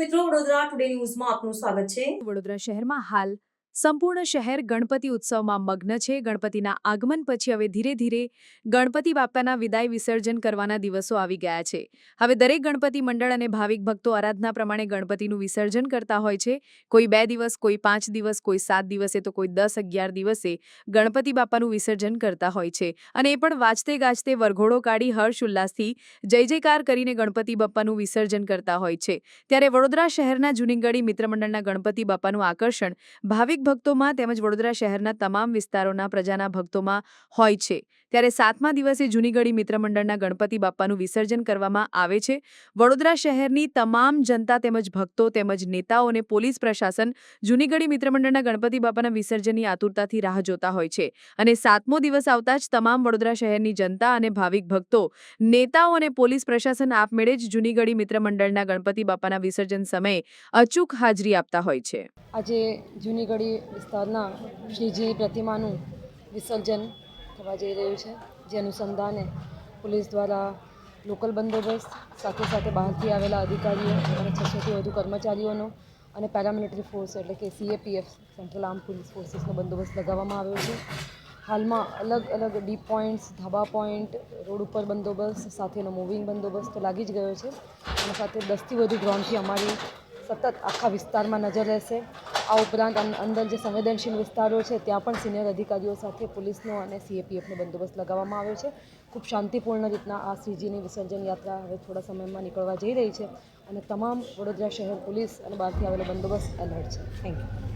દર્શક મિત્રો, વડોદરા ટુડે ન્યૂઝમાં આપનું સ્વાગત છે। વડોદરા શહેરમાં હાલ સંપૂર્ણ શહેર ગણપતિ ઉત્સવમાં મગ્ન છે। ગણપતિના આગમન પછી હવે ધીરે ધીરે ગણપતિ બાપાના વિદાય વિસર્જન કરવાના દિવસો આવી ગયા છે। હવે દરેક ગણપતિ મંડળ અને ભાવિક ભક્તો આરાધના પ્રમાણે ગણપતિનું વિસર્જન કરતા હોય છે। કોઈ 2 દિવસ, કોઈ 5 દિવસ, કોઈ 7 દિવસે તો કોઈ 10-11 દિવસે ગણપતિ બાપાનું વિસર્જન કરતા હોય છે અને એ પણ વાજતે ગાજતે વરઘોડો કાઢી હર્ષ ઉલ્લાસથી જય જયકાર કરીને ગણપતિ બાપાનું વિસર્જન કરતા હોય છે। ત્યારે વડોદરા શહેરના જૂનીગઢી મિત્રમંડળના ગણપતિ બાપાનું આકર્ષણ ભાવિક ભક્તોમાં તેમજ વડોદરા શહેરના તમામ વિસ્તારોના પ્રજાના ભક્તોમાં હોય છે। ત્યારે 7મા દિવસે જૂનીગઢી મિત્રમંડળના ગણપતિ બાપાનું વિસર્જન કરવામાં આવે છે। વડોદરા શહેરની તમામ જનતા તેમજ ભક્તો તેમજ નેતાઓ અને પોલીસ પ્રશાસન જૂનીગઢી મિત્રમંડળના ગણપતિ બાપાના વિસર્જનની આતુરતાથી રાહ જોતા હોય છે અને 7મો દિવસ આવતા જ તમામ વડોદરા શહેરની જનતા અને ભાવિક ભક્તો, નેતાઓ અને પોલીસ પ્રશાસન આપમેળે જ જૂનીગઢી મિત્રમંડળના ગણપતિ બાપાના વિસર્જન સમયે અચૂક હાજરી આપતા હોય છે। આજે જૂનીગઢી વિસ્તારના શ્રીજીની પ્રતિમાનું વિસર્જન થવા જઈ રહ્યું છે, જે અનુસંધાને પોલીસ દ્વારા લોકલ બંદોબસ્ત સાથે સાથે બહારથી આવેલા અધિકારીઓ અને 600થી વધુ કર્મચારીઓનો અને પેરામિલિટરી ફોર્સ એટલે કે CAPF સેન્ટ્રલ આર્મ પોલીસ ફોર્સીસનો બંદોબસ્ત લગાવવામાં આવ્યો છે। હાલમાં અલગ અલગ ડીપ પોઈન્ટ્સ, ધાબા પોઈન્ટ, રોડ ઉપર બંદોબસ્ત સાથેનો મૂવિંગ બંદોબસ્ત તો લાગી જ ગયો છે અને સાથે 10થી વધુ ડ્રોનથી અમારી સતત આખા વિસ્તારમાં નજર રહેશે। આ ઉપરાંત અંદર જે સંવેદનશીલ વિસ્તારો છે ત્યાં પણ સિનિયર અધિકારીઓ સાથે પોલીસનો અને CAPFનો બંદોબસ્ત લગાવવામાં આવ્યો છે। ખૂબ શાંતિપૂર્ણ રીતના આ શ્રીજીની વિસર્જન યાત્રા હવે થોડા સમયમાં નીકળવા જઈ રહી છે અને તમામ વડોદરા શહેર પોલીસ અને બહારથી આવેલો બંદોબસ્ત એલર્ટ છે। Thank you.